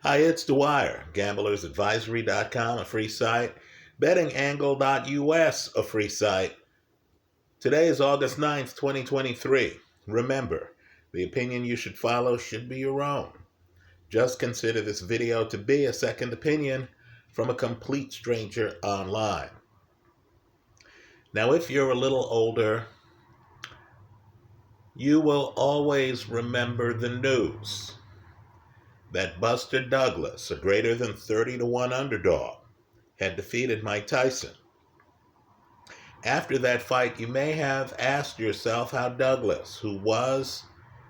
Hi, it's Dwyer, gamblersadvisory.com, a free site, bettingangle.us, a free site. Today is August 9th, 2023. Remember, the opinion you should follow should be your own. Just consider this video to be a second opinion from a complete stranger online. Now, if you're a little older, you will always remember the news that Buster Douglas, a greater than 30-1 underdog, had defeated Mike Tyson. After that fight, you may have asked yourself how Douglas, who was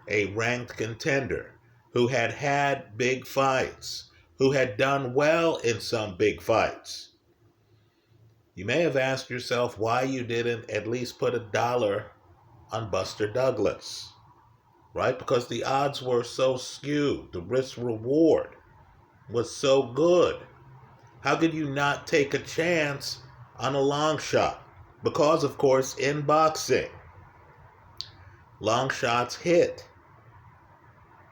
a ranked contender, who had had big fights, who had done well in some big fights, you may have asked yourself why you didn't at least put $1 on Buster Douglas, right? Because the odds were so skewed. The risk reward was so good. How could you not take a chance on a long shot? Because, of course, in boxing, long shots hit,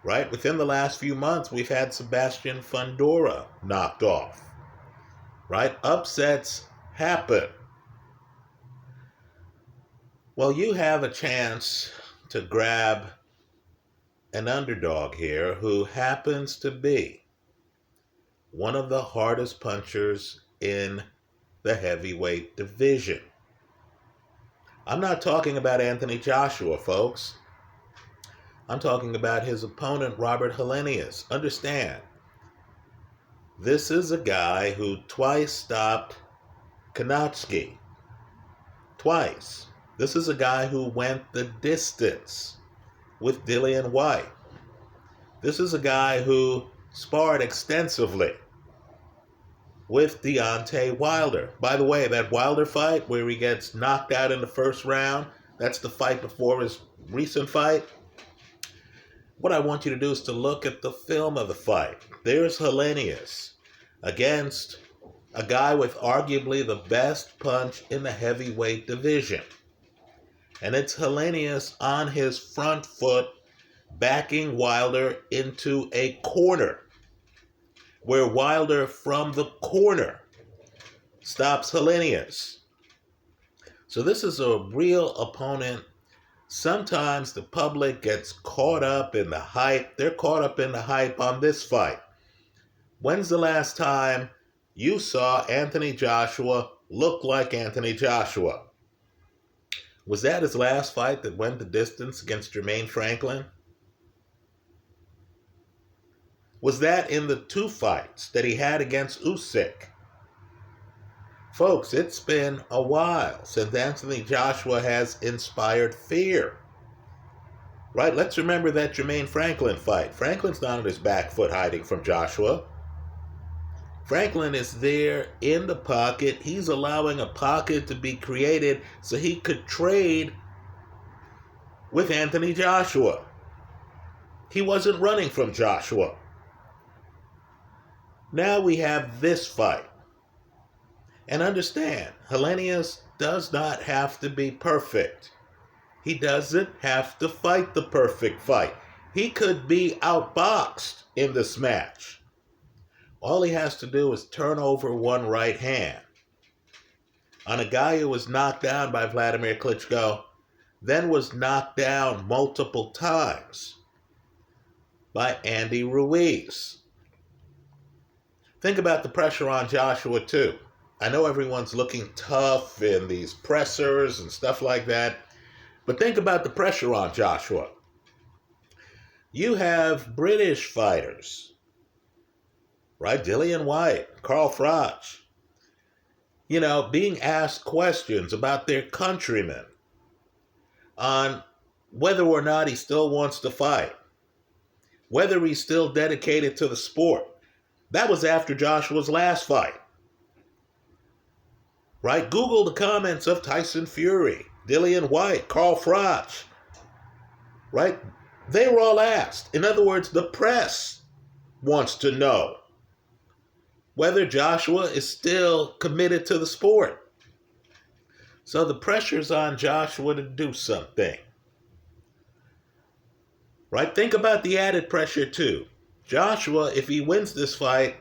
right? Within the last few months, we've had Sebastian Fundora knocked off, right? Upsets happen. Well, you have a chance to grab an underdog here who happens to be one of the hardest punchers in the heavyweight division. I'm not talking about Anthony Joshua, folks. I'm talking about his opponent, Robert Helenius. Understand, this is a guy who twice stopped Konatsky. Twice. This is a guy who went the distance with Dillian Whyte. This is a guy who sparred extensively with Deontay Wilder. By the way, that Wilder fight where he gets knocked out in the first round, that's the fight before his recent fight. What I want you to do is to look at the film of the fight. There's Helenius against a guy with arguably the best punch in the heavyweight division. And it's Helenius on his front foot backing Wilder into a corner, where Wilder from the corner stops Helenius. So this is a real opponent. Sometimes the public gets caught up in the hype. They're caught up in the hype on this fight. When's the last time you saw Anthony Joshua look like Anthony Joshua? Was that his last fight that went the distance against Jermaine Franklin? Was that in the two fights that he had against Usyk? Folks, it's been a while since Anthony Joshua has inspired fear. Right? Let's remember that Jermaine Franklin fight. Franklin's not on his back foot hiding from Joshua. Franklin is there in the pocket. He's allowing a pocket to be created so he could trade with Anthony Joshua. He wasn't running from Joshua. Now we have this fight. And understand, Helenius does not have to be perfect. He doesn't have to fight the perfect fight. He could be outboxed in this match. All he has to do is turn over one right hand on a guy who was knocked down by Vladimir Klitschko, then was knocked down multiple times by Andy Ruiz. Think about the pressure on Joshua, too. I know everyone's looking tough in these pressers and stuff like that, but think about the pressure on Joshua. You have British fighters, right? Dillian Whyte, Carl Froch, being asked questions about their countrymen on whether or not he still wants to fight, whether he's still dedicated to the sport. That was after Joshua's last fight, right? Google the comments of Tyson Fury, Dillian Whyte, Carl Froch, right? They were all asked. In other words, the press wants to know whether Joshua is still committed to the sport. So the pressure's on Joshua to do something. Right? Think about the added pressure too. Joshua, if he wins this fight,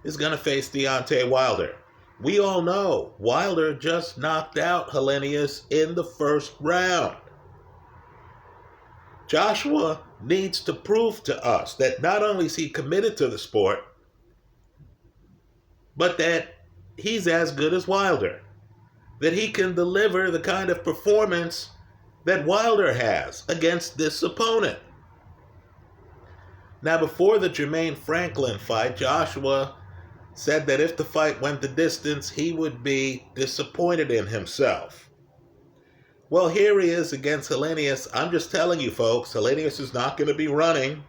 is going to face Deontay Wilder. We all know Wilder just knocked out Helenius in the first round. Joshua needs to prove to us that not only is he committed to the sport, but that he's as good as Wilder. That he can deliver the kind of performance that Wilder has against this opponent. Now, before the Jermaine Franklin fight, Joshua said that if the fight went the distance, he would be disappointed in himself. Well, here he is against Helenius. I'm just telling you, folks, Helenius is not going to be running.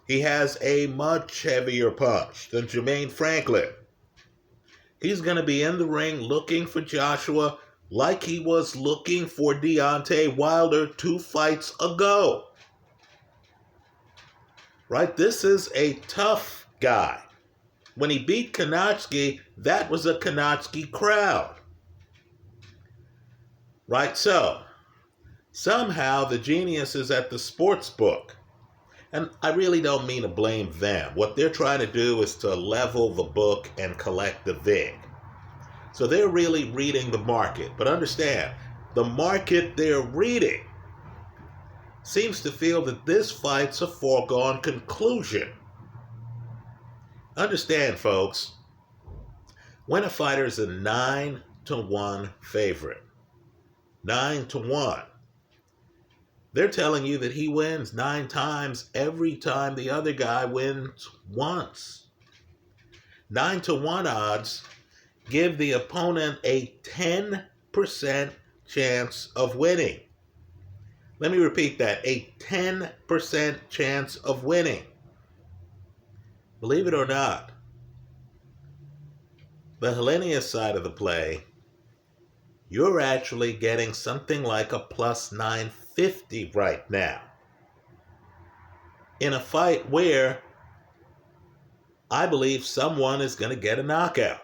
He has a much heavier punch than Jermaine Franklin. He's going to be in the ring looking for Joshua like he was looking for Deontay Wilder 2 fights ago. Right? This is a tough guy. When he beat Konatsky, that was a Konatsky crowd. Right? So, somehow the geniuses at the sports book, and I really don't mean to blame them. What they're trying to do is to level the book and collect the vig. So they're really reading the market. But understand, the market they're reading seems to feel that this fight's a foregone conclusion. Understand, folks, when a fighter is a 9-1 favorite, 9-1, they're telling you that he wins 9 times every time the other guy wins once. 9-1 odds give the opponent a 10% chance of winning. Let me repeat that, a 10% chance of winning. Believe it or not, the Helenius side of the play, you're actually getting something like a plus 950 right now. In a fight where I believe someone is going to get a knockout.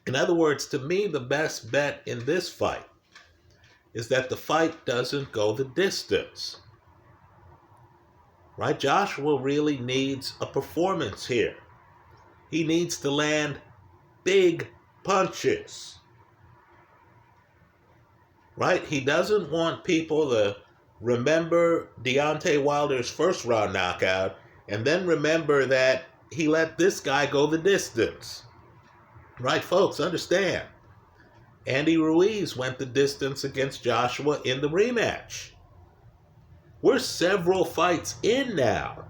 In other words, to me, the best bet in this fight is that the fight doesn't go the distance. Right? Joshua really needs a performance here. He needs to land big punches. Right? He doesn't want people to remember Deontay Wilder's first round knockout and then remember that he let this guy go the distance. Right, folks, understand. Andy Ruiz went the distance against Joshua in the rematch. We're several fights in now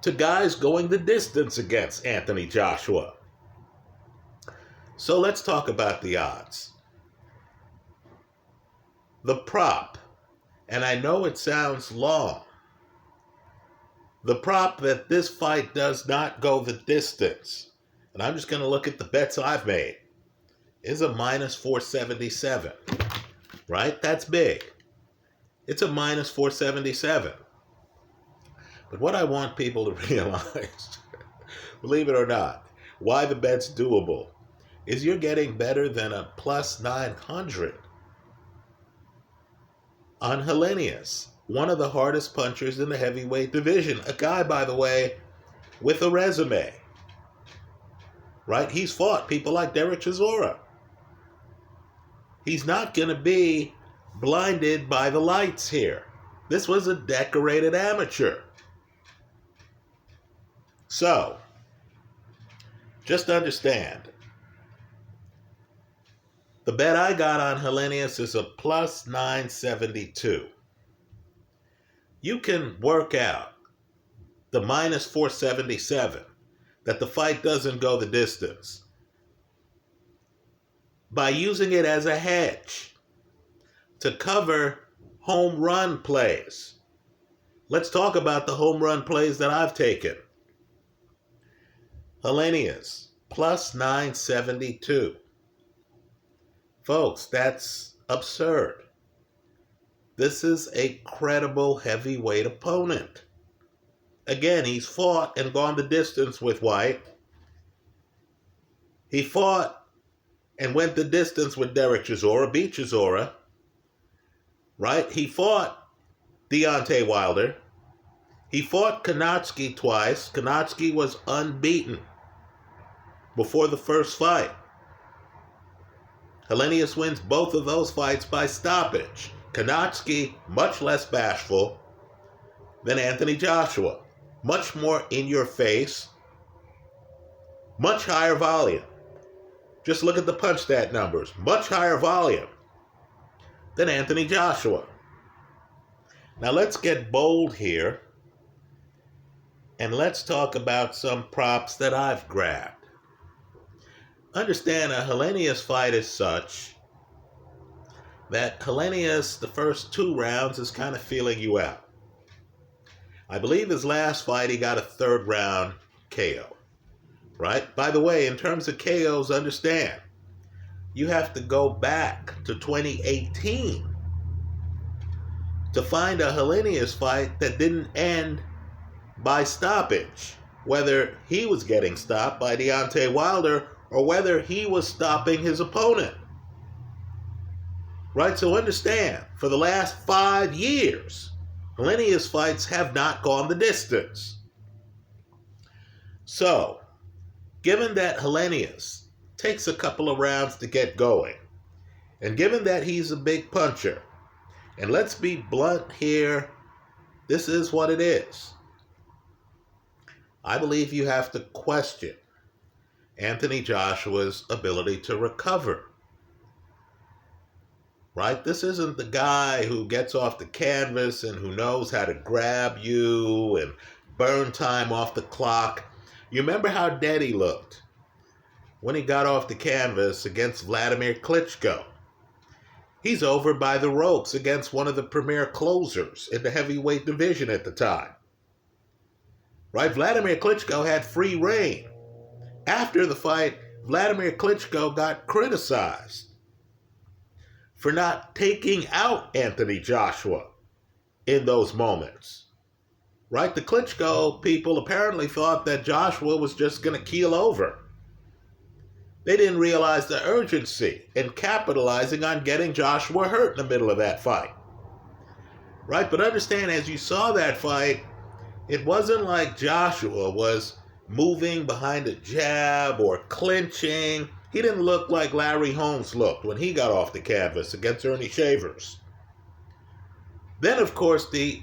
to guys going the distance against Anthony Joshua. So let's talk about the odds. The prop, and I know it sounds long, the prop that this fight does not go the distance, and I'm just going to look at the bets I've made, is a minus 477, right? That's big. It's a minus 477. But what I want people to realize, believe it or not, why the bet's doable, is you're getting better than a plus 900 on Helenius, one of the hardest punchers in the heavyweight division. A guy, by the way, with a resume. Right? He's fought people like Derek Chisora. He's not going to be blinded by the lights here. This was a decorated amateur. So, just understand, the bet I got on Helenius is a plus 972. You can work out the minus 477, that the fight doesn't go the distance, by using it as a hedge to cover home run plays. Let's talk about the home run plays that I've taken. Helenius, plus 972. Folks, that's absurd. This is a credible heavyweight opponent. Again, he's fought and gone the distance with White. He fought and went the distance with Derek Chisora, beat Chisora. Right? He fought Deontay Wilder. He fought Konatsky twice. Konatsky was unbeaten before the first fight. Helenius wins both of those fights by stoppage. Konatsky, much less bashful than Anthony Joshua. Much more in your face. Much higher volume. Just look at the punch stat numbers. Much higher volume than Anthony Joshua. Now let's get bold here and let's talk about some props that I've grabbed. Understand a Helenius fight is such that Helenius, the first 2 rounds, is kind of feeling you out. I believe his last fight, he got a 3rd round KO. Right? By the way, in terms of KOs, understand, you have to go back to 2018 to find a Helenius fight that didn't end by stoppage, whether he was getting stopped by Deontay Wilder or whether he was stopping his opponent. Right? So understand, for the last 5 years, Helenius fights have not gone the distance. So, given that Helenius takes a couple of rounds to get going, and given that he's a big puncher, and let's be blunt here, this is what it is. I believe you have to question Anthony Joshua's ability to recover. Right? This isn't the guy who gets off the canvas and who knows how to grab you and burn time off the clock. You remember how dead he looked when he got off the canvas against Vladimir Klitschko. He's over by the ropes against one of the premier closers in the heavyweight division at the time. Right? Vladimir Klitschko had free reign. After the fight, Vladimir Klitschko got criticized for not taking out Anthony Joshua in those moments. Right? The Klitschko people apparently thought that Joshua was just going to keel over. They didn't realize the urgency in capitalizing on getting Joshua hurt in the middle of that fight. Right? But understand, as you saw that fight, it wasn't like Joshua was moving behind a jab or clinching. He didn't look like Larry Holmes looked when he got off the canvas against Ernie Shavers. Then, of course, the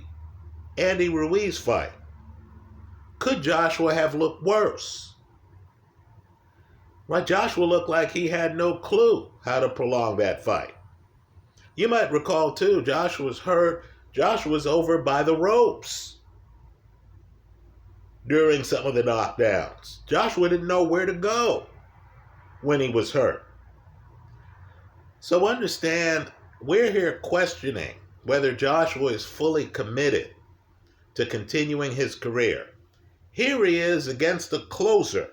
Andy Ruiz fight. Could Joshua have looked worse? Right? Joshua looked like he had no clue how to prolong that fight. You might recall, too, Joshua's hurt. Joshua's over by the ropes during some of the knockdowns. Joshua didn't know where to go when he was hurt. So understand, we're here questioning whether Joshua is fully committed to continuing his career. Here he is against a closer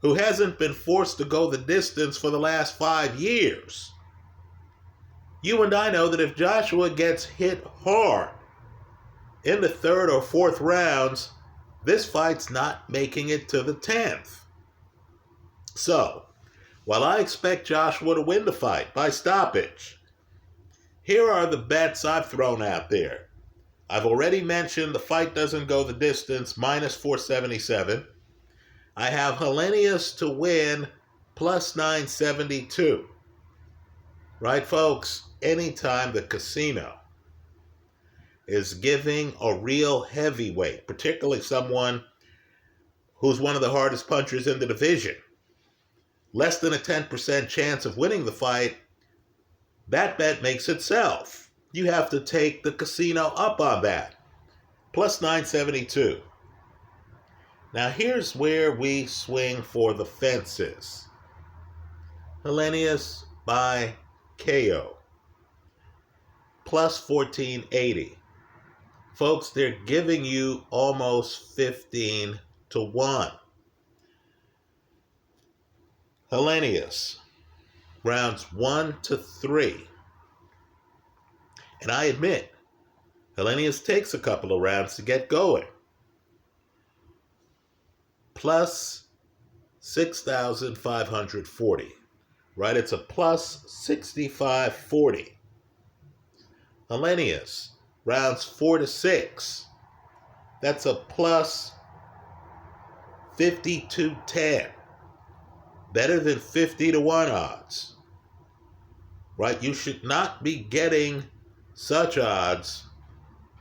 who hasn't been forced to go the distance for the last 5 years. You and I know that if Joshua gets hit hard in the 3rd or 4th rounds, this fight's not making it to the 10th. So, while I expect Joshua to win the fight by stoppage, here are the bets I've thrown out there. I've already mentioned the fight doesn't go the distance, minus 477. I have Helenius to win, plus 972. Right, folks? Anytime the casino is giving a real heavyweight, particularly someone who's one of the hardest punchers in the division, less than a 10% chance of winning the fight, that bet makes itself. You have to take the casino up on that. Plus 972. Now here's where we swing for the fences. Helenius by KO. Plus 1480. Folks, they're giving you almost 15 to 1. Helenius, rounds 1 to 3. And I admit, Helenius takes a couple of rounds to get going. Plus 6,540. Right? It's a plus 6,540. Helenius, rounds 4 to 6. That's a plus 50-10. Better than 50-1 odds. Right? You should not be getting such odds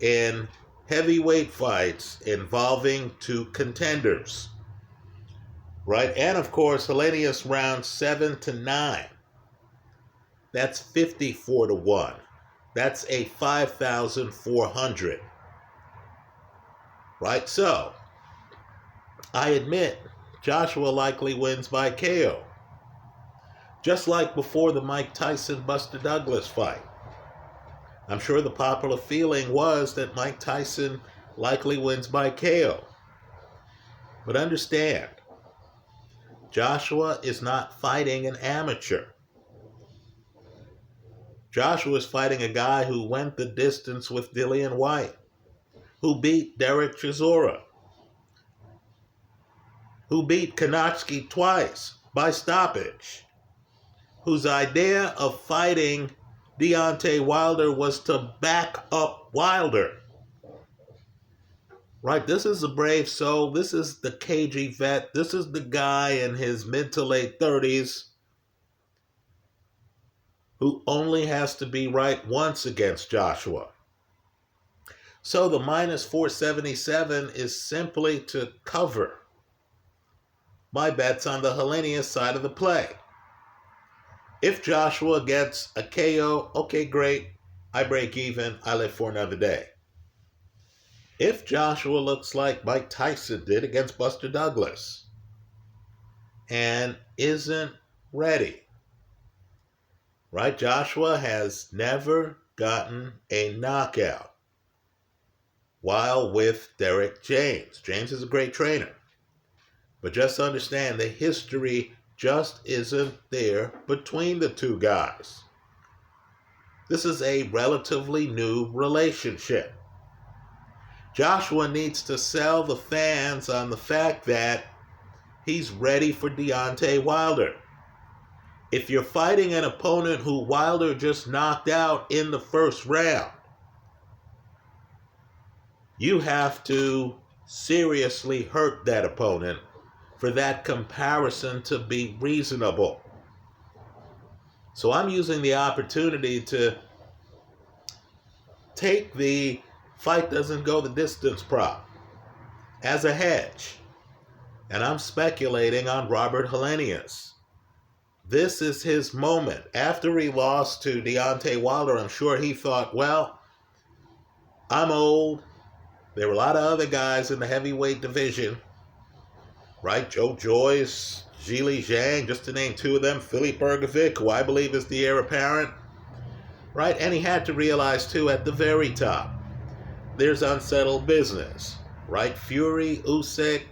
in heavyweight fights involving two contenders. Right? And of course, Helenius round 7-9. That's 54-1. That's a 5,400. Right? So, I admit, Joshua likely wins by KO. Just like before the Mike Tyson-Buster Douglas fight. I'm sure the popular feeling was that Mike Tyson likely wins by KO. But understand, Joshua is not fighting an amateur. Joshua is fighting a guy who went the distance with Dillian Whyte, who beat Derek Chisora, who beat Konatsky twice by stoppage, whose idea of fighting Deontay Wilder was to back up Wilder. Right, this is a brave soul. This is the cagey vet. This is the guy in his mid to late 30s who only has to be right once against Joshua. So the minus 477 is simply to cover my bets on the Helenius side of the play. If Joshua gets a KO, okay, great. I break even. I live for another day. If Joshua looks like Mike Tyson did against Buster Douglas and isn't ready, right? Joshua has never gotten a knockout while with Derek James. James is a great trainer. But just understand the history just isn't there between the two guys. This is a relatively new relationship. Joshua needs to sell the fans on the fact that he's ready for Deontay Wilder. If you're fighting an opponent who Wilder just knocked out in the first round, you have to seriously hurt that opponent for that comparison to be reasonable. So I'm using the opportunity to take the fight doesn't go the distance prop as a hedge. And I'm speculating on Robert Helenius. This is his moment. After he lost to Deontay Wilder, I'm sure he thought, well, I'm old. There were a lot of other guys in the heavyweight division, right? Joe Joyce, Zhili Zhang, just to name two of them, Philippe Bergovic, who I believe is the heir apparent, right? And he had to realize, too, at the very top, there's unsettled business, right? Fury, Usyk,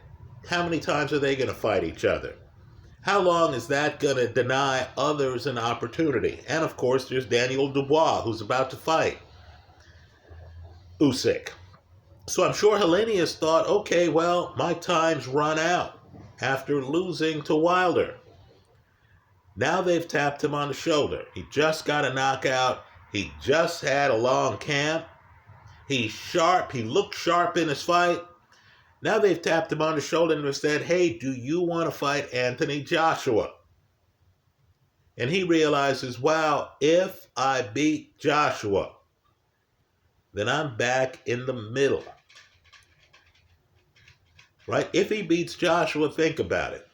how many times are they going to fight each other? How long is that going to deny others an opportunity? And, of course, there's Daniel Dubois, who's about to fight Usyk. So I'm sure Helenius thought, okay, well, my time's run out after losing to Wilder. Now they've tapped him on the shoulder. He just got a knockout. He just had a long camp. He's sharp. He looked sharp in his fight. Now they've tapped him on the shoulder and said, hey, do you want to fight Anthony Joshua? And he realizes, wow, if I beat Joshua, then I'm back in the middle. Right? If he beats Joshua, think about it.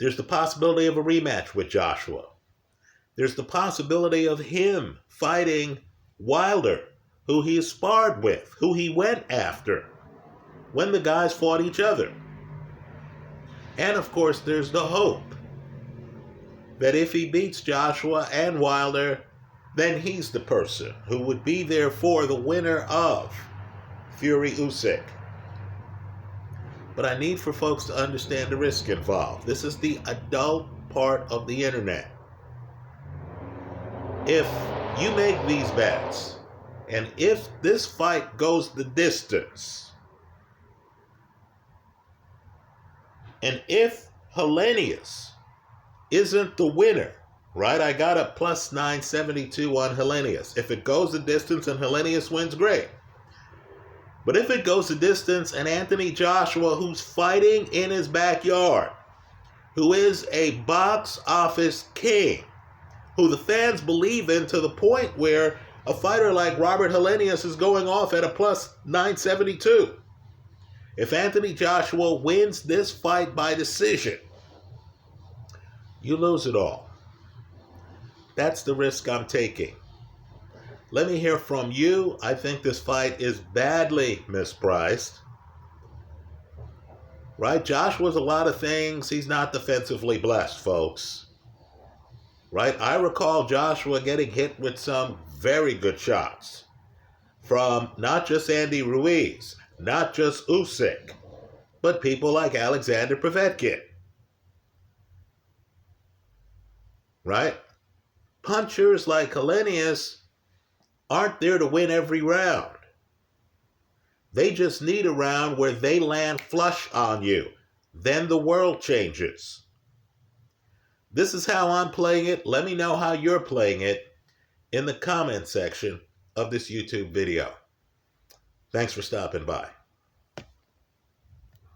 There's the possibility of a rematch with Joshua. There's the possibility of him fighting Wilder, who he sparred with, who he went after when the guys fought each other. And of course, there's the hope that if he beats Joshua and Wilder, then he's the person who would be there for the winner of Fury Usyk. But I need for folks to understand the risk involved. This is the adult part of the internet. If you make these bets, and if this fight goes the distance, and if Helenius isn't the winner, right? I got a plus 972 on Helenius. If it goes the distance and Helenius wins, great. But if it goes the distance and Anthony Joshua, who's fighting in his backyard, who is a box office king, who the fans believe in to the point where a fighter like Robert Helenius is going off at a plus 972. If Anthony Joshua wins this fight by decision, you lose it all. That's the risk I'm taking. Let me hear from you. I think this fight is badly mispriced. Right? Joshua's a lot of things. He's not defensively blessed, folks. Right? I recall Joshua getting hit with some very good shots from not just Andy Ruiz, not just Usyk, but people like Alexander Povetkin. Right? Punchers like Helenius aren't there to win every round. They just need a round where they land flush on you. Then the world changes. This is how I'm playing it. Let me know how you're playing it in the comment section of this YouTube video. Thanks for stopping by.